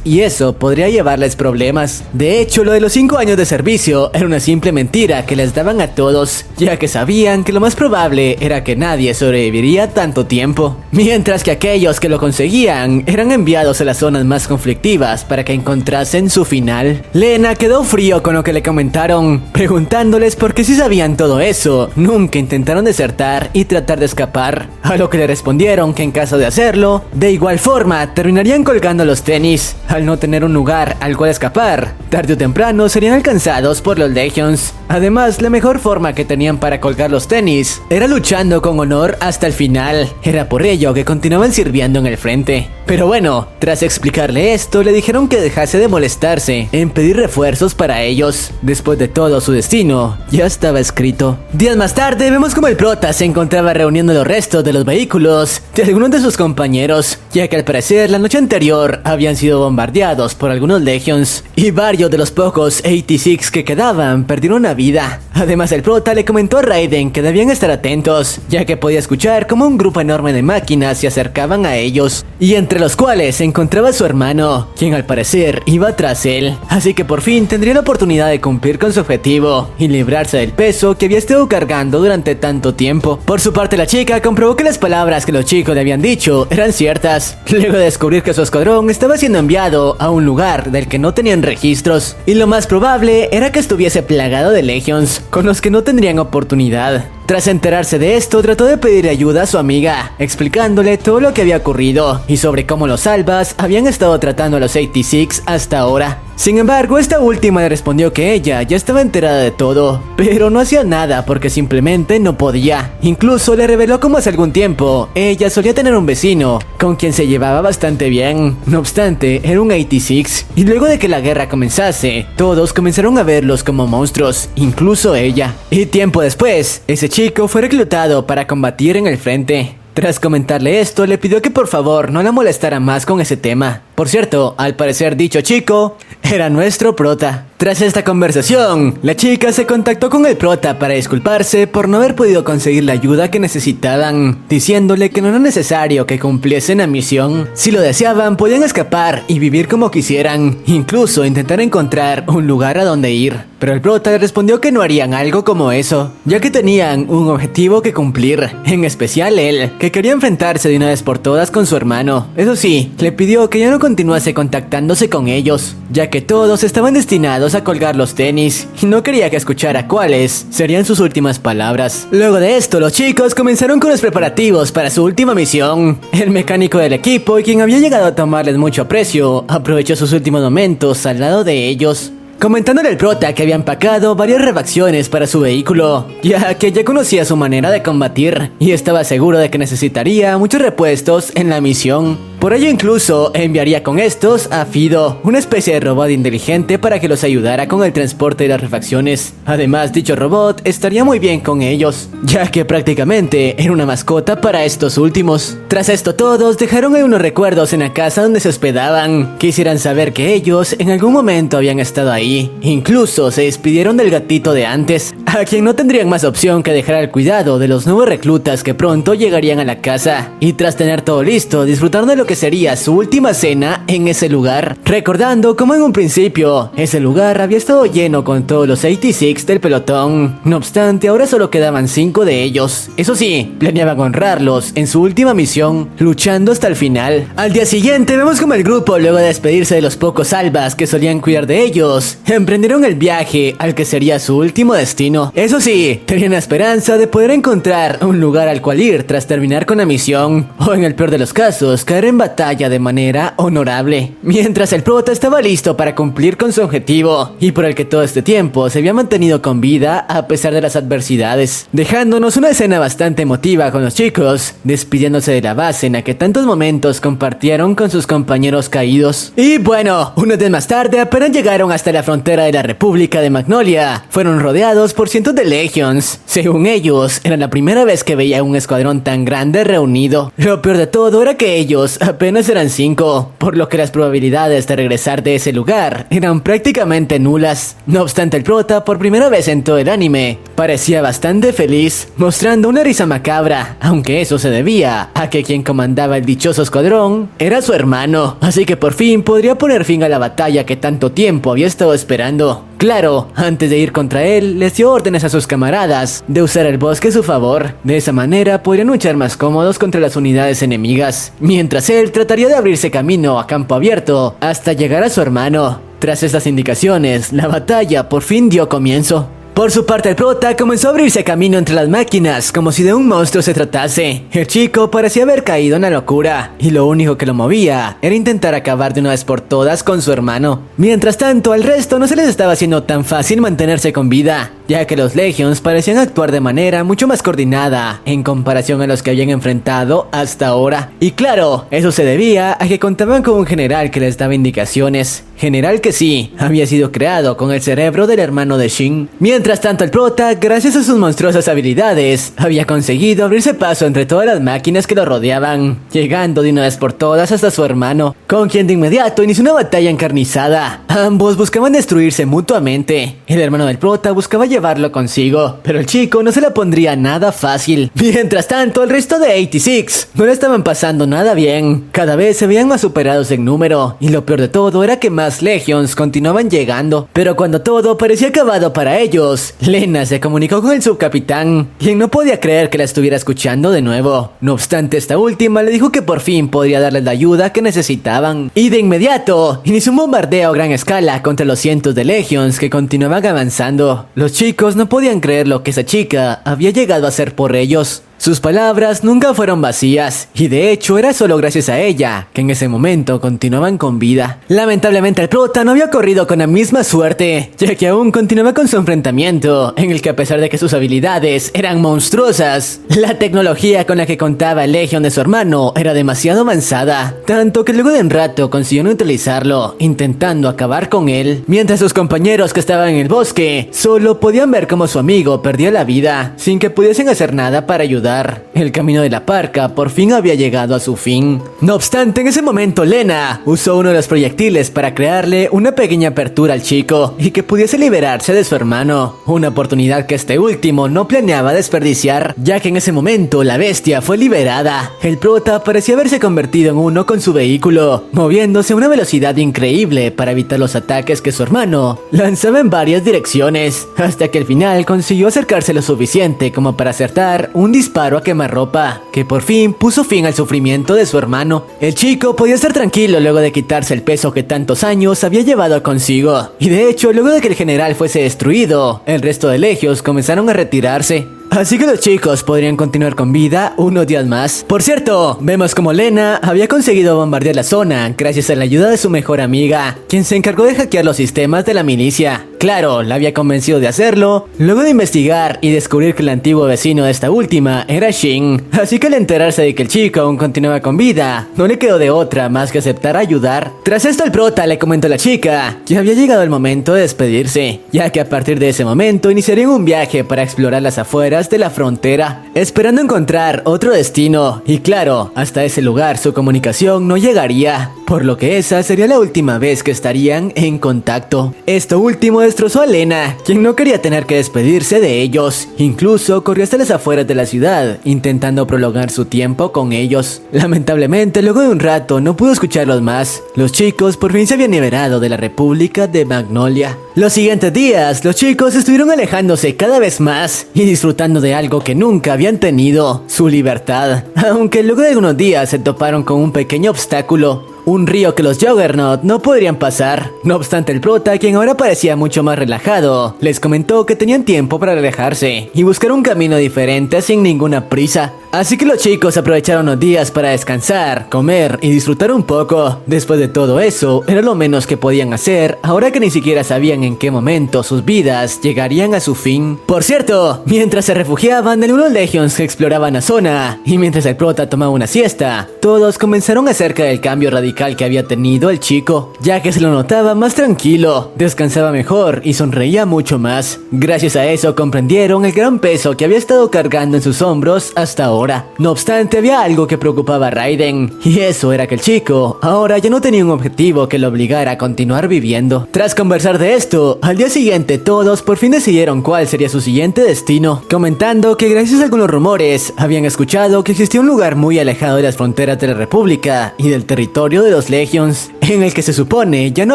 Speaker 1: y eso podría llevarles problemas. De hecho, lo de los 5 años de servicio era una simple mentira que les daban a todos, ya que sabían que lo más probable era que nadie sobreviviría tanto tiempo, mientras que aquellos que lo conseguían eran enviados a las zonas más conflictivas para que encontrasen su final. Lena quedó frío con lo que le comentaron, preguntándoles por qué si sabían todo eso, nunca intentaron desertar y tratar de escapar, a lo que le respondieron que en caso de hacerlo, de igual forma terminarían colgando los tenis, al no tener un lugar al cual escapar, tarde o temprano serían alcanzados por los Legions. Además, la mejor forma que tenían para colgar los tenis era luchando con honor hasta el final, era por ello que continuaban sirviendo en el frente. Pero bueno, tras explicarle esto, le dijeron que dejase de molestarse en pedir refuerzos para ellos. Después de todo, su destino ya estaba escrito. Días más tarde, vemos como el prota se encontraba reuniendo los restos de los vehículos de algunos de sus compañeros, ya que al parecer la noche anterior habían sido bombardeados por algunos Legions, y varios de los pocos 86 que quedaban perdieron la vida. Además, el prota le comentó a Raiden que debían estar atentos, ya que podía escuchar como un grupo enorme de máquinas se acercaban a ellos, y entre los cuales se encontraba su hermano, quien al parecer iba tras él, así que por fin tendría la oportunidad de cumplir con su objetivo y librarse del peso que había estado cargando durante tanto tiempo. Por su parte, la chica comprobó que las palabras que los chicos le habían dicho eran ciertas, luego de descubrir que su escuadrón estaba siendo enviado a un lugar del que no tenían registros, y lo más probable era que estuviese plagado de Legions, con los que no tendrían oportunidad. Tras enterarse de esto, trató de pedir ayuda a su amiga, explicándole todo lo que había ocurrido y sobre cómo los Albas habían estado tratando a los 86 hasta ahora. Sin embargo, esta última le respondió que ella ya estaba enterada de todo, pero no hacía nada porque simplemente no podía. Incluso le reveló cómo hace algún tiempo ella solía tener un vecino con quien se llevaba bastante bien. No obstante, era un 86, y luego de que la guerra comenzase, todos comenzaron a verlos como monstruos, incluso ella. Y tiempo después, ese chico fue reclutado para combatir en el frente. Tras comentarle esto, le pidió que por favor no la molestara más con ese tema. Por cierto, al parecer dicho chico era nuestro prota. Tras esta conversación, la chica se contactó con el prota para disculparse por no haber podido conseguir la ayuda que necesitaban, diciéndole que no era necesario que cumpliesen la misión. Si lo deseaban, podían escapar y vivir como quisieran, incluso intentar encontrar un lugar a donde ir. Pero el prota le respondió que no harían algo como eso, ya que tenían un objetivo que cumplir, en especial él, que quería enfrentarse de una vez por todas con su hermano. Eso sí, le pidió que ya no continuase contactándose con ellos, ya que todos estaban destinados a colgar los tenis, y no quería que escuchara cuáles serían sus últimas palabras. Luego de esto, los chicos comenzaron con los preparativos para su última misión. El mecánico del equipo, y quien había llegado a tomarles mucho aprecio, aprovechó sus últimos momentos al lado de ellos, comentándole al prota que había empacado varias refacciones para su vehículo, ya que ya conocía su manera de combatir y estaba seguro de que necesitaría muchos repuestos en la misión. Por ello incluso enviaría con estos a Fido, una especie de robot inteligente para que los ayudara con el transporte de las refacciones. Además, dicho robot estaría muy bien con ellos, ya que prácticamente era una mascota para estos últimos. Tras esto, todos dejaron ahí unos recuerdos en la casa donde se hospedaban. Quisieran saber que ellos en algún momento habían estado ahí. Incluso se despidieron del gatito de antes, a quien no tendrían más opción que dejar al cuidado de los nuevos reclutas que pronto llegarían a la casa. Y tras tener todo listo, disfrutaron de lo que sería su última cena en ese lugar, recordando como en un principio ese lugar había estado lleno con todos los 86 del pelotón. No obstante, ahora solo quedaban 5 de ellos. Eso sí, planeaban honrarlos en su última misión, luchando hasta el final. Al día siguiente vemos como el grupo, luego de despedirse de los pocos albas que solían cuidar de ellos, emprendieron el viaje al que sería su último destino. Eso sí, tenían la esperanza de poder encontrar un lugar al cual ir tras terminar con la misión, o en el peor de los casos, caer en batalla de manera honorable. Mientras el prota estaba listo para cumplir con su objetivo, y por el que todo este tiempo se había mantenido con vida a pesar de las adversidades, dejándonos una escena bastante emotiva con los chicos, despidiéndose de la base en la que tantos momentos compartieron con sus compañeros caídos. Y bueno, unos días más tarde, apenas llegaron hasta la frontera de la República de Magnolia, fueron rodeados por cientos de Legions. Según ellos, era la primera vez que veía un escuadrón tan grande reunido. Lo peor de todo era que ellos apenas eran 5, por lo que las probabilidades de regresar de ese lugar eran prácticamente nulas. No obstante, el prota, por primera vez en todo el anime, parecía bastante feliz, mostrando una risa macabra, aunque eso se debía a que quien comandaba el dichoso escuadrón era su hermano, así que por fin podría poner fin a la batalla que tanto tiempo había estado esperando. Claro, antes de ir contra él, les dio órdenes a sus camaradas de usar el bosque a su favor. De esa manera podrían luchar más cómodos contra las unidades enemigas, mientras él trataría de abrirse camino a campo abierto hasta llegar a su hermano. Tras estas indicaciones, la batalla por fin dio comienzo. Por su parte, el prota comenzó a abrirse camino entre las máquinas como si de un monstruo se tratase. El chico parecía haber caído en la locura y lo único que lo movía era intentar acabar de una vez por todas con su hermano. Mientras tanto, al resto no se les estaba haciendo tan fácil mantenerse con vida, ya que los Legions parecían actuar de manera mucho más coordinada en comparación a los que habían enfrentado hasta ahora. Y claro, eso se debía a que contaban con un general que les daba indicaciones. General que sí, había sido creado con el cerebro del hermano de Shin. Mientras tanto, el prota, gracias a sus monstruosas habilidades, había conseguido abrirse paso entre todas las máquinas que lo rodeaban, llegando de una vez por todas hasta su hermano, con quien de inmediato inició una batalla encarnizada. Ambos buscaban destruirse mutuamente. El hermano del prota buscaba llevarlo consigo, pero el chico no se la pondría nada fácil. Mientras tanto, el resto de 86 no le estaban pasando nada bien. Cada vez se veían más superados en número, y lo peor de todo era que más Legions continuaban llegando. Pero cuando todo parecía acabado para ellos, Lena se comunicó con el subcapitán, quien no podía creer que la estuviera escuchando de nuevo. No obstante, esta última le dijo que por fin podría darles la ayuda que necesitaban, y de inmediato inició un bombardeo a gran escala contra los cientos de Legions que continuaban avanzando. Los chicos no podían creer lo que esa chica había llegado a hacer por ellos. Sus palabras nunca fueron vacías, y de hecho era solo gracias a ella que en ese momento continuaban con vida. Lamentablemente el prota no había corrido con la misma suerte, ya que aún continuaba con su enfrentamiento, en el que a pesar de que sus habilidades eran monstruosas, la tecnología con la que contaba el Legion de su hermano era demasiado avanzada, tanto que luego de un rato consiguió neutralizarlo, intentando acabar con él, mientras sus compañeros que estaban en el bosque solo podían ver cómo su amigo perdía la vida, sin que pudiesen hacer nada para ayudar. El camino de la parca por fin había llegado a su fin. No obstante, en ese momento Lena usó uno de los proyectiles para crearle una pequeña apertura al chico y que pudiese liberarse de su hermano, una oportunidad que este último no planeaba desperdiciar, ya que en ese momento la bestia fue liberada. El prota parecía haberse convertido en uno con su vehículo, moviéndose a una velocidad increíble para evitar los ataques que su hermano lanzaba en varias direcciones, hasta que al final consiguió acercarse lo suficiente como para acertar un disparo a quemarropa, que por fin puso fin al sufrimiento de su hermano. El chico podía estar tranquilo luego de quitarse el peso que tantos años había llevado consigo, y de hecho luego de que el general fuese destruido, el resto de legios comenzaron a retirarse. Así que los chicos podrían continuar con vida unos días más. Por cierto, vemos como Lena había conseguido bombardear la zona gracias a la ayuda de su mejor amiga, quien se encargó de hackear los sistemas de la milicia. Claro, la había convencido de hacerlo, luego de investigar y descubrir que el antiguo vecino de esta última era Shin. Así que al enterarse de que el chico aún continuaba con vida, no le quedó de otra más que aceptar ayudar. Tras esto, el prota le comentó a la chica que había llegado el momento de despedirse, ya que a partir de ese momento iniciarían un viaje para explorar las afueras de la frontera, esperando encontrar otro destino. Y claro, hasta ese lugar su comunicación no llegaría, por lo que esa sería la última vez que estarían en contacto. Esto último destrozó a Lena, quien no quería tener que despedirse de ellos. Incluso corrió hasta las afueras de la ciudad, intentando prolongar su tiempo con ellos. Lamentablemente, luego de un rato no pudo escucharlos más. Los chicos por fin se habían liberado de la República de Magnolia. Los siguientes días, los chicos estuvieron alejándose cada vez más y disfrutando de algo que nunca habían tenido, su libertad. Aunque luego de algunos días se toparon con un pequeño obstáculo, un río que los Juggernaut no podrían pasar. No obstante, el prota, quien ahora parecía mucho más relajado, les comentó que tenían tiempo para alejarse y buscar un camino diferente sin ninguna prisa. Así que los chicos aprovecharon los días para descansar, comer y disfrutar un poco. Después de todo eso, era lo menos que podían hacer, ahora que ni siquiera sabían en qué momento sus vidas llegarían a su fin. Por cierto, mientras se refugiaban en unos Legions que exploraban la zona, y mientras el prota tomaba una siesta, todos comenzaron acerca del cambio radical que había tenido el chico, ya que se lo notaba más tranquilo, descansaba mejor y sonreía mucho más. Gracias a eso comprendieron el gran peso que había estado cargando en sus hombros hasta ahora. ahora. No obstante, había algo que preocupaba a Raiden, y eso era que el chico ahora ya no tenía un objetivo que lo obligara a continuar viviendo. Tras conversar de esto, al día siguiente todos por fin decidieron cuál sería su siguiente destino, comentando que gracias a algunos rumores habían escuchado que existía un lugar muy alejado de las fronteras de la República y del territorio de los Legions, en el que se supone ya no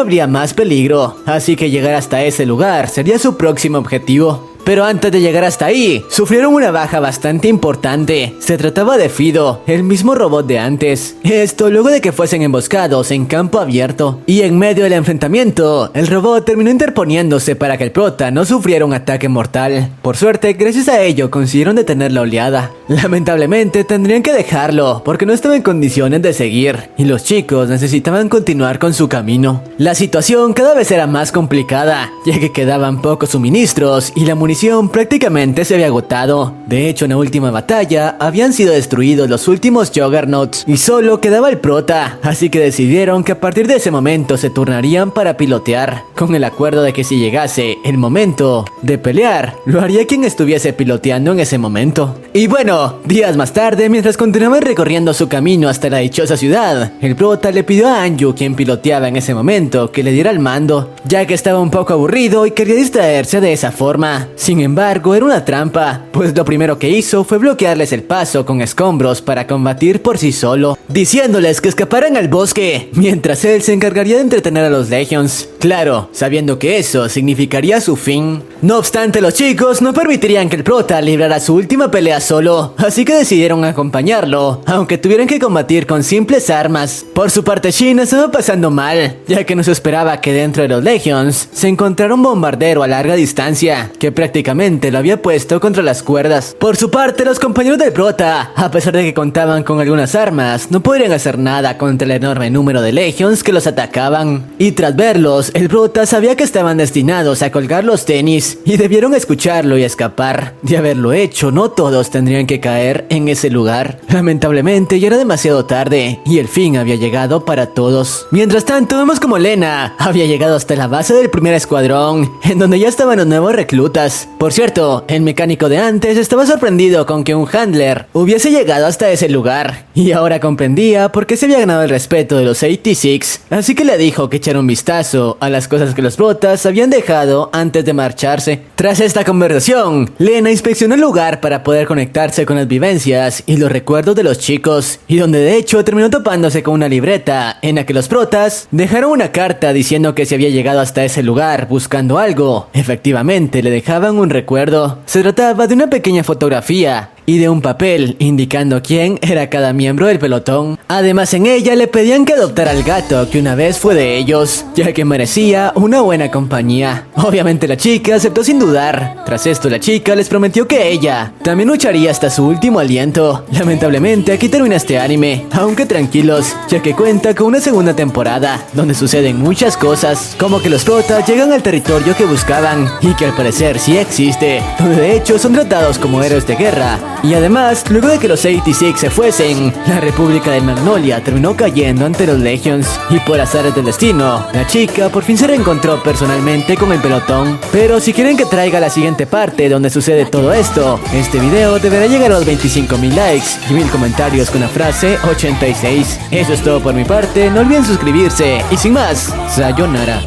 Speaker 1: habría más peligro, así que llegar hasta ese lugar sería su próximo objetivo. Pero antes de llegar hasta ahí, sufrieron una baja bastante importante. Se trataba de Fido, el mismo robot de antes. Esto luego de que fuesen emboscados en campo abierto. Y en medio del enfrentamiento, el robot terminó interponiéndose para que el prota no sufriera un ataque mortal. Por suerte, gracias a ello consiguieron detener la oleada. Lamentablemente tendrían que dejarlo, porque no estaba en condiciones de seguir, y los chicos necesitaban continuar con su camino. La situación cada vez era más complicada, ya que quedaban pocos suministros y la munición prácticamente se había agotado. De hecho, en la última batalla habían sido destruidos los últimos Juggernauts y solo quedaba el prota, así que decidieron que a partir de ese momento se turnarían para pilotear, con el acuerdo de que si llegase el momento de pelear, lo haría quien estuviese piloteando en ese momento. Y bueno, días más tarde, mientras continuaban recorriendo su camino hasta la dichosa ciudad, el prota le pidió a Anju, quien piloteaba en ese momento, que le diera el mando, ya que estaba un poco aburrido y quería distraerse de esa forma. Sin embargo, era una trampa, pues lo primero que hizo fue bloquearles el paso con escombros para combatir por sí solo, diciéndoles que escaparan al bosque, mientras él se encargaría de entretener a los Legions. Claro, sabiendo que eso significaría su fin. No obstante, los chicos no permitirían que el prota librara su última pelea solo, así que decidieron acompañarlo, aunque tuvieran que combatir con simples armas. Por su parte, Shin estaba pasando mal, ya que no se esperaba que dentro de los Legions se encontrara un bombardero a larga distancia, que prácticamente lo había puesto contra las cuerdas. Por su parte, los compañeros del prota, a pesar de que contaban con algunas armas, no podrían hacer nada contra el enorme número de Legions que los atacaban. Y tras verlos, el prota sabía que estaban destinados a colgar los tenis y debieron escucharlo y escapar. De haberlo hecho, no todos tendrían que caer en ese lugar. Lamentablemente ya era demasiado tarde y el fin había llegado para todos. Mientras tanto, vemos como Lena había llegado hasta la base del primer escuadrón, en donde ya estaban los nuevos reclutas. Por cierto, el mecánico de antes estaba sorprendido con que un handler hubiese llegado hasta ese lugar, y ahora comprendía por qué se había ganado el respeto de los 86, así que le dijo que echara un vistazo a las cosas que los protas habían dejado antes de marcharse. Tras esta conversación, Lena inspeccionó el lugar para poder conectarse con las vivencias y los recuerdos de los chicos, y donde de hecho terminó topándose con una libreta en la que los protas dejaron una carta diciendo que se había llegado hasta ese lugar buscando algo. Efectivamente, le dejaban un recuerdo. Se trataba de una pequeña fotografía y de un papel indicando quién era cada miembro del pelotón. Además, en ella le pedían que adoptara al gato que una vez fue de ellos, ya que merecía una buena compañía. Obviamente la chica aceptó sin dudar. Tras esto, la chica les prometió que ella también lucharía hasta su último aliento. Lamentablemente aquí termina este anime, aunque tranquilos, ya que cuenta con una segunda temporada donde suceden muchas cosas, como que los protas llegan al territorio que buscaban y que al parecer sí existe, donde de hecho son tratados como héroes de guerra. Y además, luego de que los 86 se fuesen, la República de Magnolia terminó cayendo ante los Legions, y por azares del destino, la chica por fin se reencontró personalmente con el pelotón. Pero si quieren que traiga la siguiente parte donde sucede todo esto, este video deberá llegar a los 25,000 likes y 1000 comentarios con la frase 86. Eso es todo por mi parte, no olviden suscribirse, y sin más, sayonara.